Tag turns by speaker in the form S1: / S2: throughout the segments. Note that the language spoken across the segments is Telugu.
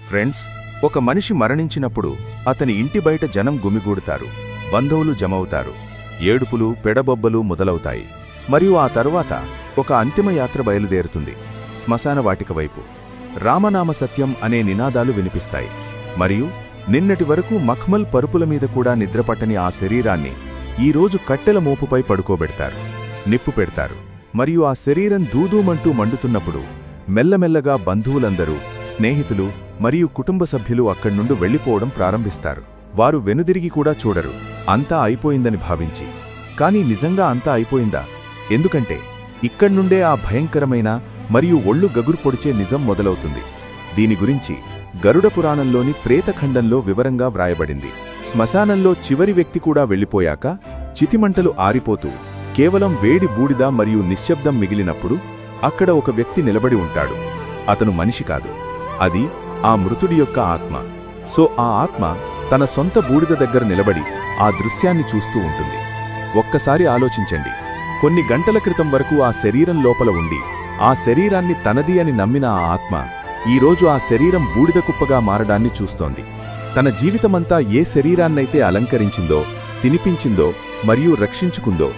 S1: ఫ్రెండ్స్, ఒక మనిషి మరణించినప్పుడు అతని ఇంటి బయట జనం గుమిగూడుతారు, బంధువులు జమవుతారు, ఏడుపులు పెడబొబ్బలు మొదలవుతాయి. మరియు ఆ తరువాత ఒక అంతిమ యాత్ర బయలుదేరుతుంది, శ్మశాన వాటిక వైపు. రామనామ సత్యం అనే నినాదాలు వినిపిస్తాయి. మరియు నిన్నటి వరకు మఖ్మల్ పరుపుల మీద కూడా నిద్రపట్టని ఆ శరీరాన్ని ఈరోజు కట్టెల మోపుపై పడుకోబెడతారు, నిప్పు పెడతారు. మరియు ఆ శరీరం దూదూమంటూ మండుతున్నప్పుడు మెల్లమెల్లగా బంధువులందరూ, స్నేహితులు మరియు కుటుంబ సభ్యులు అక్కడ్నుండి వెళ్ళిపోవడం ప్రారంభిస్తారు. వారు వెనుదిరిగి కూడా చూడరు, అంతా అయిపోయిందని భావించి. కానీ నిజంగా అంతా అయిపోయిందా? ఎందుకంటే ఇక్కడ్నుండే ఆ భయంకరమైన మరియు ఒళ్ళు గగురు పొడిచే నిజం మొదలవుతుంది. దీని గురించి గరుడ పురాణంలోని ప్రేతఖండంలో వివరంగా వ్రాయబడింది. శ్మశానంలో చివరి వ్యక్తి కూడా వెళ్ళిపోయాక చితిమంటలు ఆరిపోతూ కేవలం వేడి బూడిద మరియు నిశ్శబ్దం మిగిలినప్పుడు అక్కడ ఒక వ్యక్తి నిలబడి ఉంటాడు. అతను మనిషి కాదు, అది ఆ మృతుడి యొక్క ఆత్మ. సో ఆ ఆత్మ తన సొంత బూడిద దగ్గర నిలబడి ఆ దృశ్యాన్ని చూస్తూ ఉంటుంది. ఒక్కసారి ఆలోచించండి, కొన్ని గంటల క్రితం వరకు ఆ శరీరం లోపల ఉండి ఆ శరీరాన్ని తనది అని నమ్మిన ఆ ఆత్మ ఈరోజు ఆ శరీరం బూడిద కుప్పగా మారడాన్ని చూస్తోంది. తన జీవితమంతా ఏ శరీరాన్నైతే అలంకరించిందో, తినిపించిందో మరియు రక్షించుకుందో,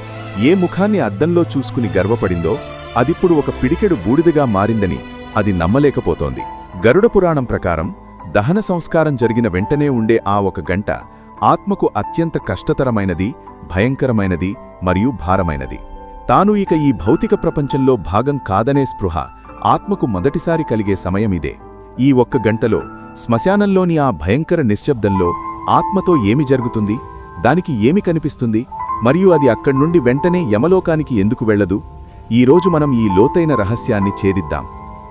S1: ఏ ముఖాన్ని అద్దంలో చూసుకుని గర్వపడిందో, అదిప్పుడు ఒక పిడికెడు బూడిదగా మారిందని అది నమ్మలేకపోతోంది. గరుడ పురాణం ప్రకారం దహన సంస్కారం జరిగిన వెంటనే ఉండే ఆ ఒక గంట ఆత్మకు అత్యంత కష్టతరమైనది, భయంకరమైనది మరియు భారమైనది. తాను ఇక ఈ భౌతిక ప్రపంచంలో భాగం కాదనే స్పృహ ఆత్మకు మొదటిసారి కలిగే సమయమిదే. ఈ ఒక్క గంటలో శ్మశానంలోని ఆ భయంకర నిశ్శబ్దంలో ఆత్మతో ఏమి జరుగుతుంది, దానికి ఏమి కనిపిస్తుంది, మరియు అది అక్కడ్నుండి వెంటనే యమలోకానికి ఎందుకు వెళ్లదు? ఈరోజు మనం ఈ లోతైన రహస్యాన్ని ఛేదిద్దాం.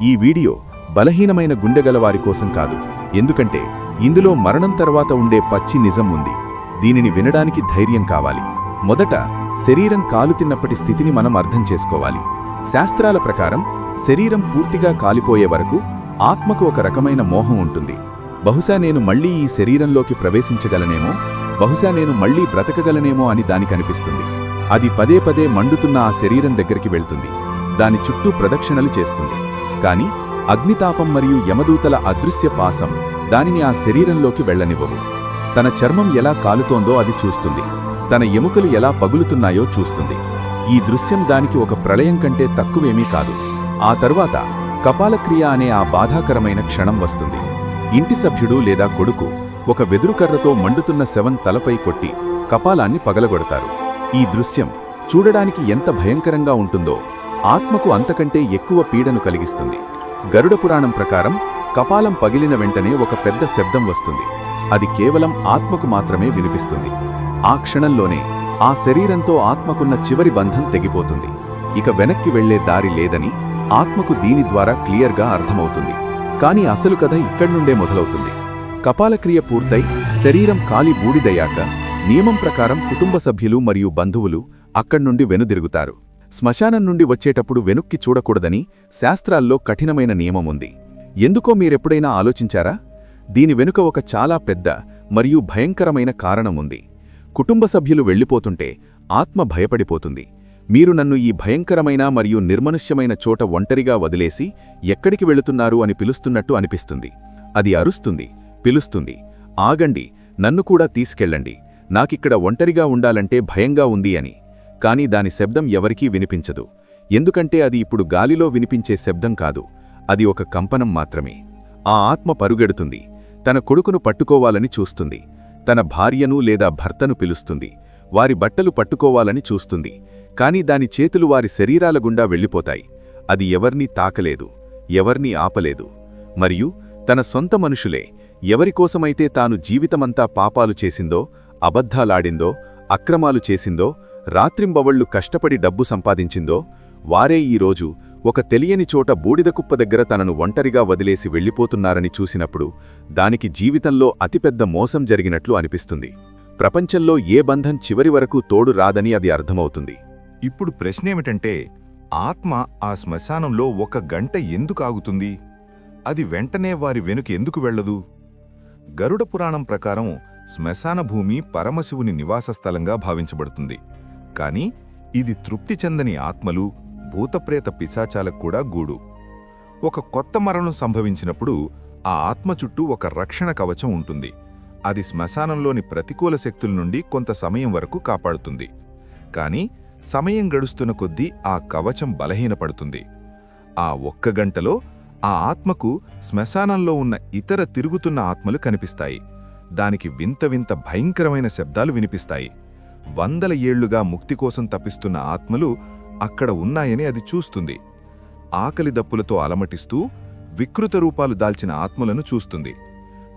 S1: ఈ వీడియో బలహీనమైన గుండెగలవారి కోసం కాదు, ఎందుకంటే ఇందులో మరణం తర్వాత ఉండే పచ్చి నిజం ఉంది. దీనిని వినడానికి ధైర్యం కావాలి. మొదట శరీరం కాలుతిన్నప్పటి స్థితిని మనం అర్థం చేసుకోవాలి. శాస్త్రాల ప్రకారం శరీరం పూర్తిగా కాలిపోయే వరకు ఆత్మకు ఒక రకమైన మోహం ఉంటుంది. బహుశా నేను మళ్లీ ఈ శరీరంలోకి ప్రవేశించగలనేమో, బహుశా నేను మళ్లీ బ్రతకగలనేమో అని దానికనిపిస్తుంది. అది పదే పదే మండుతున్న ఆ శరీరం దగ్గరికి వెళ్తుంది, దాని చుట్టూ ప్రదక్షిణలు చేస్తుంది. కాని అగ్నితాపం మరియు యమదూతల అదృశ్య పాసం దానిని ఆ శరీరంలోకి వెళ్లనివ్వవు. తన చర్మం ఎలా కాలుతోందో అది చూస్తుంది, తన ఎముకలు ఎలా పగులుతున్నాయో చూస్తుంది. ఈ దృశ్యం దానికి ఒక ప్రళయం కంటే తక్కువేమీ కాదు. ఆ తరువాత కపాలక్రియ అనే ఆ బాధాకరమైన క్షణం వస్తుంది. ఇంటి సభ్యుడు లేదా కొడుకు ఒక వెదురుకర్రతో మండుతున్న శవం తలపై కొట్టి కపాలాన్ని పగలగొడతారు. ఈ దృశ్యం చూడడానికి ఎంత భయంకరంగా ఉంటుందో ఆత్మకు అంతకంటే ఎక్కువ పీడను కలిగిస్తుంది. గరుడ పురాణం ప్రకారం కపాలం పగిలిన వెంటనే ఒక పెద్ద శబ్దం వస్తుంది. అది కేవలం ఆత్మకు మాత్రమే వినిపిస్తుంది. ఆ క్షణంలోనే ఆ శరీరంతో ఆత్మకున్న చివరి బంధం తెగిపోతుంది. ఇక వెనక్కి వెళ్లే దారి లేదని ఆత్మకు దీని ద్వారా క్లియర్గా అర్థమవుతుంది. కాని అసలు కథ ఇక్కడ్నుండే మొదలవుతుంది. కపాలక్రియ పూర్తయి శరీరం కాలి బూడిదయ్యాక నియమం ప్రకారం కుటుంబ సభ్యులు మరియు బంధువులు అక్కడ్నుండి వెనుదిరుగుతారు. శ్మశానం నుండి వచ్చేటప్పుడు వెనుక్కి చూడకూడదని శాస్త్రాల్లో కఠినమైన నియమముంది. ఎందుకో మీరెప్పుడైనా ఆలోచించారా? దీని వెనుక ఒక చాలా పెద్ద మరియు భయంకరమైన కారణముంది. కుటుంబ సభ్యులు వెళ్ళిపోతుంటే ఆత్మ భయపడిపోతుంది. మీరు నన్ను ఈ భయంకరమైన మరియు నిర్మనుష్యమైన చోట ఒంటరిగా వదిలేసి ఎక్కడికి వెళుతున్నారు అని పిలుస్తున్నట్టు అనిపిస్తుంది. అది అరుస్తుంది, పిలుస్తుంది, ఆగండి, నన్ను కూడా తీసుకెళ్ళండి, నాకిక్కడ ఒంటరిగా ఉండాలంటే భయంగా ఉంది అని. కాని దాని శబ్దం ఎవరికీ వినిపించదు. ఎందుకంటే అది ఇప్పుడు గాలిలో వినిపించే శబ్దం కాదు, అది ఒక కంపనం మాత్రమే. ఆ ఆత్మ పరుగెడుతుంది, తన కొడుకును పట్టుకోవాలని చూస్తుంది, తన భార్యను లేదా భర్తను పిలుస్తుంది, వారి బట్టలు పట్టుకోవాలని చూస్తుంది. కాని దాని చేతులు వారి శరీరాల గుండా వెళ్ళిపోతాయి. అది ఎవర్నీ తాకలేదు, ఎవర్నీ ఆపలేదు. మరియు తన సొంత మనుషులే, ఎవరికోసమైతే తాను జీవితమంతా పాపాలు చేసిందో, అబద్ధాలాడిందో, అక్రమాలు చేసిందో, రాత్రింబవళ్లు కష్టపడి డబ్బు సంపాదించిందో, వారే ఈరోజు ఒక తెలియని చోట బూడిదకుప్ప దగ్గర తనను ఒంటరిగా వదిలేసి వెళ్ళిపోతున్నారని చూసినప్పుడు దానికి జీవితంలో అతిపెద్ద మోసం జరిగినట్లు అనిపిస్తుంది. ప్రపంచంలో ఏ బంధం చివరి వరకు తోడు రాదని అది అర్థమవుతుంది.
S2: ఇప్పుడు ప్రశ్నేమిటంటే, ఆత్మ ఆ శ్మశానంలో ఒక గంట ఎందుకు ఆగుతుంది? అది వెంటనే వారి వెనుక ఎందుకు వెళ్లదు? గరుడ పురాణం ప్రకారం శ్మశాన భూమి పరమశివుని నివాసస్థలంగా భావించబడుతుంది. కాని ఇది తృప్తి చెందని ఆత్మలు, భూతప్రేత పిశాచాలకు కూడా గూడు. ఒక కొత్త మరణం సంభవించినప్పుడు ఆ ఆత్మ చుట్టూ ఒక రక్షణ కవచం ఉంటుంది. అది శ్మశానంలోని ప్రతికూల శక్తుల నుండి కొంత సమయం వరకు కాపాడుతుంది. కాని సమయం గడుస్తున్న కొద్దీ ఆ కవచం బలహీనపడుతుంది. ఆ ఒక్క గంటలో ఆ ఆత్మకు శ్మశానంలో ఉన్న ఇతర తిరుగుతున్న ఆత్మలు కనిపిస్తాయి. దానికి వింత వింత భయంకరమైన శబ్దాలు వినిపిస్తాయి. వందల ఏళ్లుగా ముక్తి కోసం తప్పిస్తున్న ఆత్మలు అక్కడ ఉన్నాయని అది చూస్తుంది. ఆకలి దప్పులతో అలమటిస్తూ వికృత రూపాలు దాల్చిన ఆత్మలను చూస్తుంది.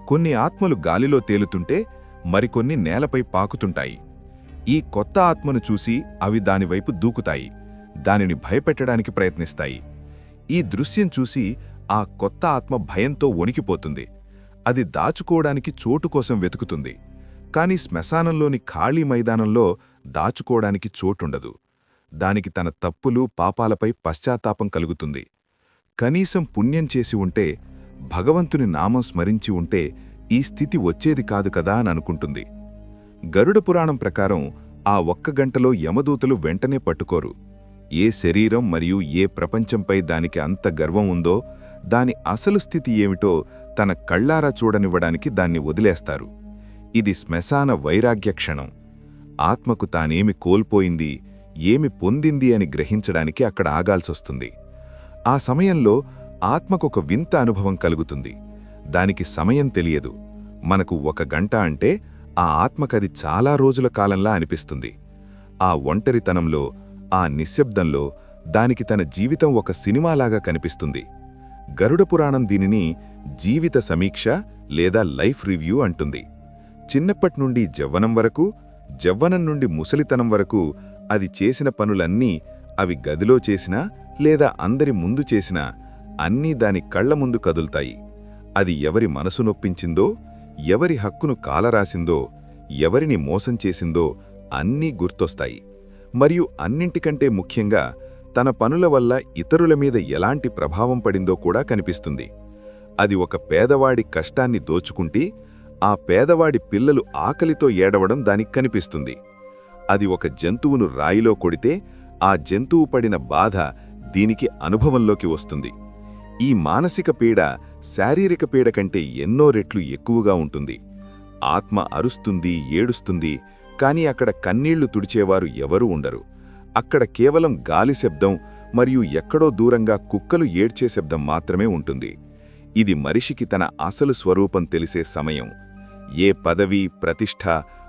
S2: కొన్ని ఆత్మలు గాలిలో తేలుతుంటే మరికొన్ని నేలపై పాకుతుంటాయి. ఈ కొత్త ఆత్మను చూసి అవి దానివైపు దూకుతాయి. దానిని భయపెట్టడానికి ప్రయత్నిస్తాయి. ఈ దృశ్యం చూసి ఆ కొత్త ఆత్మ భయంతో వణికిపోతుంది. అది దాచుకోవడానికి చోటు కోసం వెతుకుతుంది. కాని శ్మశానంలోని ఖాళీ మైదానంలో దాచుకోవడానికి చోటుండదు. దానికి తన తప్పులు పాపాలపై పశ్చాత్తాపం కలుగుతుంది. కనీసం పుణ్యం చేసి ఉంటే, భగవంతుని నామం స్మరించి ఉంటే ఈ స్థితి వచ్చేది కాదు కదా అని అనుకుంటుంది. గరుడ పురాణం ప్రకారం ఆ ఒక్క గంటలో యమదూతలు వెంటనే పట్టుకోరు. ఏ శరీరం మరియు ఏ ప్రపంచంపై దానికి అంత గర్వం ఉందో, దాని అసలు స్థితి ఏమిటో తన కళ్ళారా చూడనివ్వడానికి దాన్ని వదిలేస్తారు. ఇది శ్మశాన వైరాగ్య క్షణం. ఆత్మకు తానేమి కోల్పోయింది, ఏమి పొందింది అని గ్రహించడానికి అక్కడ ఆగాల్సొస్తుంది. ఆ సమయంలో ఆత్మకొక వింత అనుభవం కలుగుతుంది. దానికి సమయం తెలియదు. మనకు ఒక గంట అంటే ఆ ఆత్మకది చాలా రోజుల కాలంలా అనిపిస్తుంది. ఆ ఒంటరితనంలో, ఆ నిశ్శబ్దంలో దానికి తన జీవితం ఒక సినిమాలాగా కనిపిస్తుంది. గరుడ పురాణం దీనిని జీవిత సమీక్ష లేదా లైఫ్ రివ్యూ అంటుంది. చిన్నప్పట్నుండి జవ్వనం వరకు, జవ్వనం నుండి ముసలితనం వరకు అది చేసిన పనులన్నీ, అవి గదిలో చేసినా లేదా అందరి ముందు చేసినా, అన్నీ దాని కళ్ల ముందు కదులుతాయి. అది ఎవరి మనసు నొప్పించిందో, ఎవరి హక్కును కాలరాసిందో, ఎవరిని మోసం చేసిందో అన్నీ గుర్తొస్తాయి. మరియు అన్నింటికంటే ముఖ్యంగా తన పనుల వల్ల ఇతరుల మీద ఎలాంటి ప్రభావం పడిందో కూడా కనిపిస్తుంది. అది ఒక పేదవాడి కష్టాన్ని దోచుకుంటే ఆ పేదవాడి పిల్లలు ఆకలితో ఏడవడం దానికి కనిపిస్తుంది. అది ఒక జంతువును రాయిలో కొడితే ఆ జంతువు పడిన బాధ దీనికి అనుభవంలోకి వస్తుంది. ఈ మానసిక పీడ శారీరక పీడ కంటే ఎన్నో రెట్లు ఎక్కువగా ఉంటుంది. ఆత్మ అరుస్తుంది, ఏడుస్తుంది, కాని అక్కడ కన్నీళ్లు తుడిచేవారు ఎవరూ ఉండరు. అక్కడ కేవలం గాలి శబ్దం మరియు ఎక్కడో దూరంగా కుక్కలు ఏడ్చే శబ్దం మాత్రమే ఉంటుంది. ఇది మనిషికి తన అసలు స్వరూపం తెలిసే సమయం. ఏ పదవి, ప్రతిష్ఠ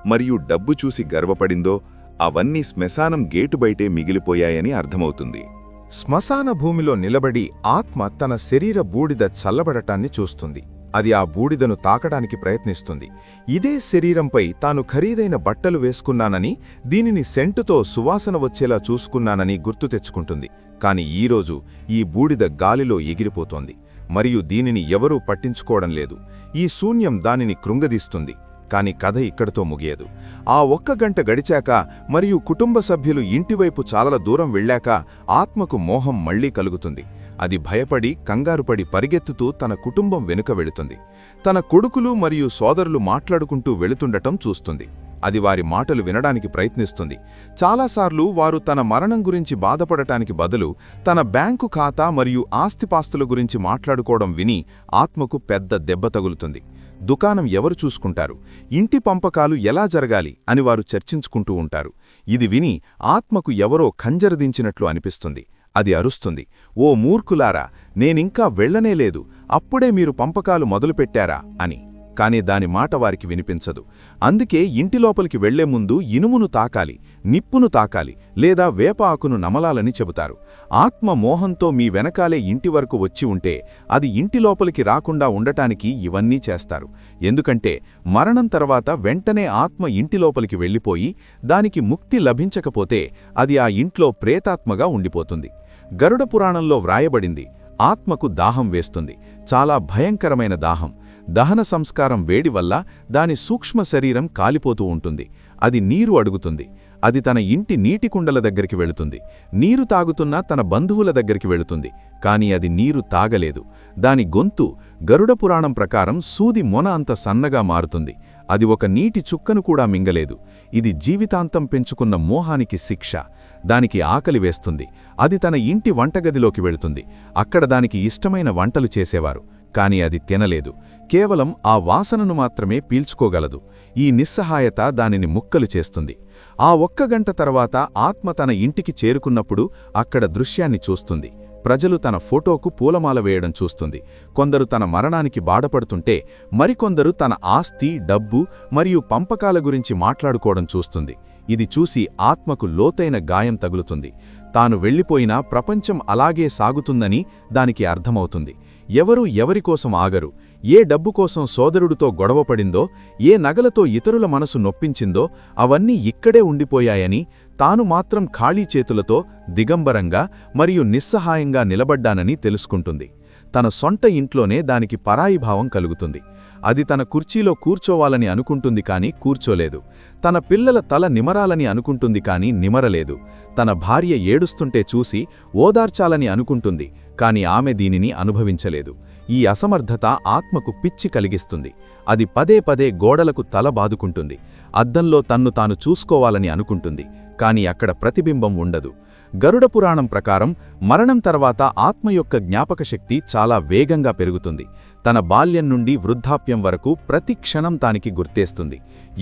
S2: మరియు డబ్బు చూసి గర్వపడిందో అవన్నీ శ్మశానం గేటు బయటే మిగిలిపోయాయని అర్థమవుతుంది.
S1: శ్మశాన భూమిలో నిలబడి ఆత్మ తన శరీర బూడిద చల్లబడటాన్ని చూస్తుంది. అది ఆ బూడిదను తాకడానికి ప్రయత్నిస్తుంది. ఇదే శరీరంపై తాను ఖరీదైన బట్టలు వేసుకున్నానని, దీనిని సెంటుతో సువాసన వచ్చేలా చూసుకున్నానని గుర్తు తెచ్చుకుంటుంది. కాని ఈరోజు ఈ బూడిద గాలిలో ఎగిరిపోతోంది మరియు దీనిని ఎవరూ పట్టించుకోవడం లేదు. ఈ శూన్యం దానిని కృంగదీస్తుంది. కాని కథ ఇక్కడితో ముగియదు. ఆ ఒక్క గంట గడిచాక మరియు కుటుంబ సభ్యులు ఇంటివైపు చాలా దూరం వెళ్ళాక ఆత్మకు మోహం మళ్లీ కలుగుతుంది. అది భయపడి, కంగారుపడి పరిగెత్తుతూ తన కుటుంబం వెనుక వెళుతుంది. తన కొడుకులు మరియు సోదరులు మాట్లాడుకుంటూ వెళుతుండటం చూస్తుంది. అది వారి మాటలు వినడానికి ప్రయత్నిస్తుంది. చాలాసార్లు వారు తన మరణం గురించి బాధపడటానికి బదులు తన బ్యాంకు ఖాతా మరియు ఆస్తిపాస్తుల గురించి మాట్లాడుకోవడం విని ఆత్మకు పెద్ద దెబ్బ తగులుతుంది. దుకాణం ఎవరు చూసుకుంటారు, ఇంటి పంపకాలు ఎలా జరగాలి అని వారు చర్చించుకుంటూ ఉంటారు. ఇది విని ఆత్మకు ఎవరో ఖంజరదించినట్లు అనిపిస్తుంది. అది అరుస్తుంది, ఓ మూర్ఖులారా, నేనింకా వెళ్లనేలేదు, అప్పుడే మీరు పంపకాలు మొదలుపెట్టారా అని. కాని దాని మాట వారికి వినిపించదు. అందుకే ఇంటి లోపలికి వెళ్లే ముందు ఇనుమును తాకాలి, నిప్పును తాకాలి, లేదా వేప ఆకును నమలాలని చెబుతారు. ఆత్మ మోహంతో మీ వెనకాలే ఇంటి వరకు వచ్చి ఉంటే అది ఇంటి లోపలికి రాకుండా ఉండటానికి ఇవన్నీ చేస్తారు. ఎందుకంటే మరణం తర్వాత వెంటనే ఆత్మ ఇంటి లోపలికి వెళ్ళిపోయి దానికి ముక్తి లభించకపోతే అది ఆ ఇంట్లో ప్రేతాత్మగా ఉండిపోతుంది. గరుడ పురాణంలో వ్రాయబడింది, ఆత్మకు దాహం వేస్తుంది, చాలా భయంకరమైన దాహం. దహన సంస్కారం వేడి వల్ల దాని సూక్ష్మ శరీరం కాలిపోతూ ఉంటుంది. అది నీరు అడుగుతుంది. అది తన ఇంటి నీటికుండల దగ్గరికి వెళుతుంది. నీరు తాగుతున్నా తన బంధువుల దగ్గరికి వెళుతుంది. కాని అది నీరు తాగలేదు. దాని గొంతు గరుడ పురాణం ప్రకారం సూది మొన అంత సన్నగా మారుతుంది. అది ఒక నీటి చుక్కను కూడా మింగలేదు. ఇది జీవితాంతం పెంచుకున్న మోహానికి శిక్ష. దానికి ఆకలి వేస్తుంది. అది తన ఇంటి వంటగదిలోకి వెళుతుంది. అక్కడ దానికి ఇష్టమైన వంటలు చేసేవారు. కాని అది తినలేదు. కేవలం ఆ వాసనను మాత్రమే పీల్చుకోగలదు. ఈ నిస్సహాయత దానిని ముక్కలు చేస్తుంది. ఆ ఒక్క గంట తర్వాత ఆత్మ తన ఇంటికి చేరుకున్నప్పుడు అక్కడ దృశ్యాన్ని చూస్తుంది. ప్రజలు తన ఫోటోకు పూలమాల వేయడం చూస్తుంది. కొందరు తన మరణానికి బాధపడుతుంటే మరికొందరు తన ఆస్తి, డబ్బు మరియు పంపకాల గురించి మాట్లాడుకోవడం చూస్తుంది. ఇది చూసి ఆత్మకు లోతైన గాయం తగులుతుంది. తాను వెళ్ళిపోయినా ప్రపంచం అలాగే సాగుతుందని దానికి అర్థమవుతుంది. ఎవరూ ఎవరికోసం ఆగరు. ఏ డబ్బు కోసం సోదరుడితో గొడవపడిందో, ఏ నగలతో ఇతరుల మనసు నొప్పించిందో అవన్నీ ఇక్కడే ఉండిపోయాయని, తాను మాత్రం ఖాళీ చేతులతో దిగంబరంగా మరియు నిస్సహాయంగా నిలబడ్డానని తెలుసుకుంటుంది. తన సొంత ఇంట్లోనే దానికి పరాయిభావం కలుగుతుంది. అది తన కుర్చీలో కూర్చోవాలని అనుకుంటుంది కాని కూర్చోలేదు. తన పిల్లల తల నిమరాలని అనుకుంటుంది కాని నిమరలేదు. తన భార్య ఏడుస్తుంటే చూసి ఓదార్చాలని అనుకుంటుంది, కాని ఆమె దీనిని అనుభవించలేదు. ఈ అసమర్థత ఆత్మకు పిచ్చి కలిగిస్తుంది. అది పదే పదే గోడలకు తల బాదుకుంటుంది. అద్దంలో తన్ను తాను చూసుకోవాలని అనుకుంటుంది, కాని అక్కడ ప్రతిబింబం ఉండదు. గరుడ పురాణం ప్రకారం మరణం తర్వాత ఆత్మ యొక్క జ్ఞాపకశక్తి చాలా వేగంగా పెరుగుతుంది. తన బాల్యం నుండి వృద్ధాప్యం వరకు ప్రతి క్షణం తానికి గుర్తేస్తుంది.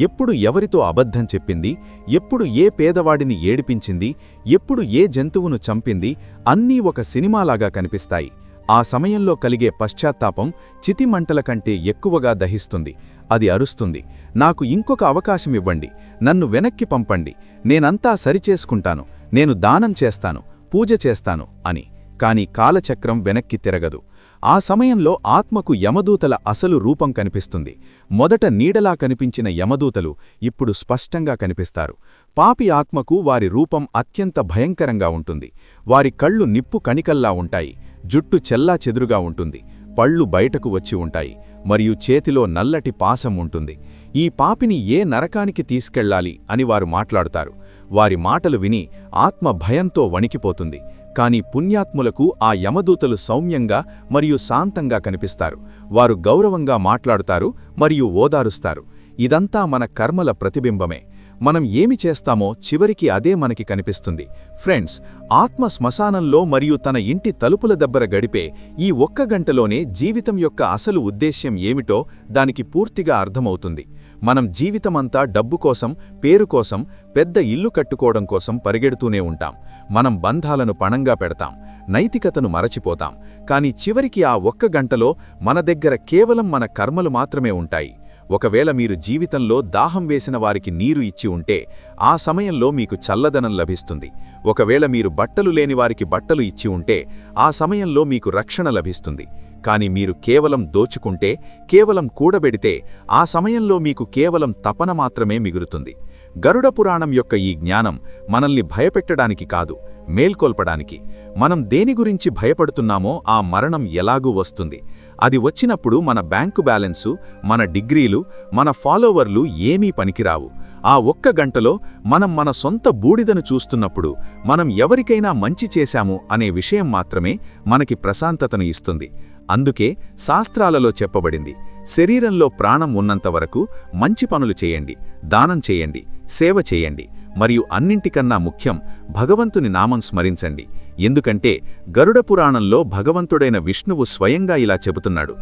S1: ఎప్పుడు ఎవరితో అబద్ధం చెప్పింది, ఎప్పుడు ఏ పేదవాడిని ఏడిపించింది, ఎప్పుడు ఏ జంతువును చంపింది, అన్నీ ఒక సినిమాలాగా కనిపిస్తాయి. ఆ సమయంలో కలిగే పశ్చాత్తాపం చితిమంటల కంటే ఎక్కువగా దహిస్తుంది. అది అరుస్తుంది, నాకు ఇంకొక అవకాశమివ్వండి, నన్ను వెనక్కి పంపండి, నేనంతా సరిచేసుకుంటాను, నేను దానం చేస్తాను, పూజ చేస్తాను అని. కాని కాలచక్రం వెనక్కి తిరగదు. ఆ సమయంలో ఆత్మకు యమదూతల అసలు రూపం కనిపిస్తుంది. మొదట నీడలా కనిపించిన యమదూతలు ఇప్పుడు స్పష్టంగా కనిపిస్తారు. పాపి ఆత్మకు వారి రూపం అత్యంత భయంకరంగా ఉంటుంది. వారి కళ్ళు నిప్పు కణికల్లా ఉంటాయి, జుట్టు చెల్లాచెదురుగా ఉంటుంది, పళ్ళు బయటకు వచ్చి ఉంటాయి, మరియు చేతిలో నల్లటి పాసం ఉంటుంది. ఈ పాపిని ఏ నరకానికి తీసుకెళ్లాలి అని వారు మాట్లాడుతారు. వారి మాటలు విని ఆత్మ భయంతో వణికిపోతుంది. కాని పుణ్యాత్ములకు ఆ యమదూతలు సౌమ్యంగా మరియు శాంతంగా కనిపిస్తారు. వారు గౌరవంగా మాట్లాడుతారు మరియు ఓదారుస్తారు. ఇదంతా మన కర్మల ప్రతిబింబమే. మనం ఏమి చేస్తామో చివరికి అదే మనకి కనిపిస్తుంది. ఫ్రెండ్స్, ఆత్మ శ్మశానంలో మరియు తన ఇంటి తలుపుల దగ్గర గడిపే ఈ ఒక్క గంటలోనే జీవితం యొక్క అసలు ఉద్దేశ్యం ఏమిటో దానికి పూర్తిగా అర్థమవుతుంది. మనం జీవితమంతా డబ్బు కోసం, పేరు కోసం, పెద్ద ఇల్లు కట్టుకోవడం కోసం పరిగెడుతూనే ఉంటాం. మనం బంధాలను పణంగా పెడతాం, నైతికతను మరచిపోతాం. కాని చివరికి ఆ ఒక్క గంటలో మన దగ్గర కేవలం మన కర్మలు మాత్రమే ఉంటాయి. ఒకవేళ మీరు జీవితంలో దాహం వేసిన వారికి నీరు ఇచ్చి ఉంటే ఆ సమయంలో మీకు చల్లదనం లభిస్తుంది. ఒకవేళ మీరు బట్టలు లేని వారికి బట్టలు ఇచ్చి ఉంటే ఆ సమయంలో మీకు రక్షణ లభిస్తుంది. కాని మీరు కేవలం దోచుకుంటే, కేవలం కూడబెడితే ఆ సమయంలో మీకు కేవలం తపన మాత్రమే మిగులుతుంది. గరుడ పురాణం యొక్క ఈ జ్ఞానం మనల్ని భయపెట్టడానికి కాదు, మేల్కొల్పడానికి. మనం దేని గురించి భయపడుతున్నామో ఆ మరణం ఎలాగూ వస్తుంది. అది వచ్చినప్పుడు మన బ్యాంకు బ్యాలెన్సు, మన డిగ్రీలు, మన ఫాలోవర్లు ఏమీ పనికిరావు. ఆ ఒక్క గంటలో మనం మన సొంత బూడిదను చూస్తున్నప్పుడు మనం ఎవరికైనా మంచి చేశాము అనే విషయం మాత్రమే మనకి ప్రశాంతతను ఇస్తుంది. అందుకే శాస్త్రాలలో చెప్పబడింది, శరీరంలో ప్రాణం ఉన్నంతవరకు మంచి పనులు చేయండి, దానం చేయండి, సేవ చేయండి, మరియు అన్నింటికన్నా ముఖ్యం భగవంతుని నామం స్మరించండి. ఎందుకంటే గరుడ పురాణంలో భగవంతుడైన విష్ణువు స్వయంగా ఇలా చెబుతున్నాడు,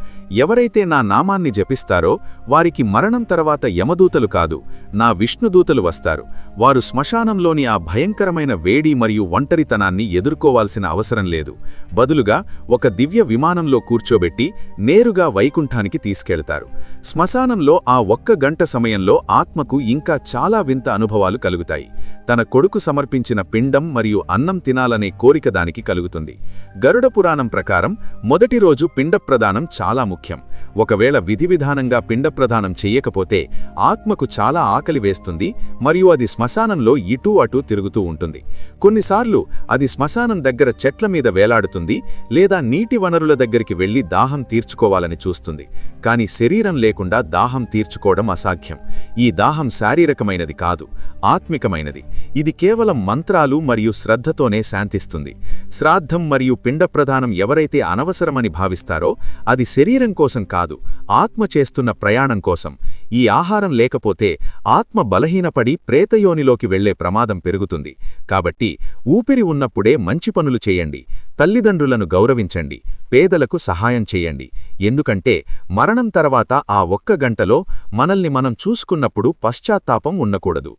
S1: ఎవరైతే నా నామాన్ని జపిస్తారో వారికి మరణం తర్వాత యమదూతలు కాదు, నా విష్ణుదూతలు వస్తారు. వారు శ్మశానంలోని ఆ భయంకరమైన వేడి మరియు ఒంటరితనాన్ని ఎదుర్కోవాల్సిన అవసరం లేదు. బదులుగా ఒక దివ్య విమానంలో కూర్చోబెట్టి నేరుగా వైకుంఠానికి తీసుకెళ్తారు. శ్మశానంలో ఆ ఒక్క గంట సమయంలో ఆత్మకు ఇంకా చాలా వింత అనుభవాలు కలుగుతాయి. తన కొడుకు సమర్పించిన పిండం మరియు అన్నం తినాలనే కోరిక దానికి కలుగుతుంది. గరుడ పురాణం ప్రకారం మొదటి రోజు పిండప్రదానం చాలా ముఖ్యం. ఒకవేళ విధివిధానంగా పిండప్రదానం చెయ్యకపోతే ఆత్మకు చాలా ఆకలి వేస్తుంది మరియు అది శ్మశానంలో ఇటూ అటూ తిరుగుతూ ఉంటుంది. కొన్నిసార్లు అది శ్మశానం దగ్గర చెట్ల మీద వేలాడుతుంది లేదా నీటి వనరుల దగ్గరికి వెళ్లి దాహం తీర్చుకోవాలని చూస్తుంది. కాని శరీరం లేకుండా దాహం తీర్చుకోవడం అసాధ్యం. ఈ దాహం శారీరకమైనది కాదు, ఆత్మికమైనది. ఇది కేవలం మంత్రాలు మరియు శ్రద్ధతోనే శాంతిస్తుంది. శ్రాద్ధం మరియు పిండప్రదానం ఎవరైతే అనవసరమని భావిస్తారో అది శరీరం కోసం కాదు, ఆత్మ చేస్తున్న ప్రయాణం కోసం. ఈ ఆహారం లేకపోతే ఆత్మ బలహీనపడి ప్రేతయోనిలోకి వెళ్లే ప్రమాదం పెరుగుతుంది. కాబట్టి ఊపిరి ఉన్నప్పుడే మంచి పనులు చేయండి, తల్లిదండ్రులను గౌరవించండి, పేదలకు సహాయం చేయండి. ఎందుకంటే మరణం తర్వాత ఆ ఒక్క గంటలో మనల్ని మనం చూసుకున్నప్పుడు పశ్చాత్తాపం ఉండకూడదు.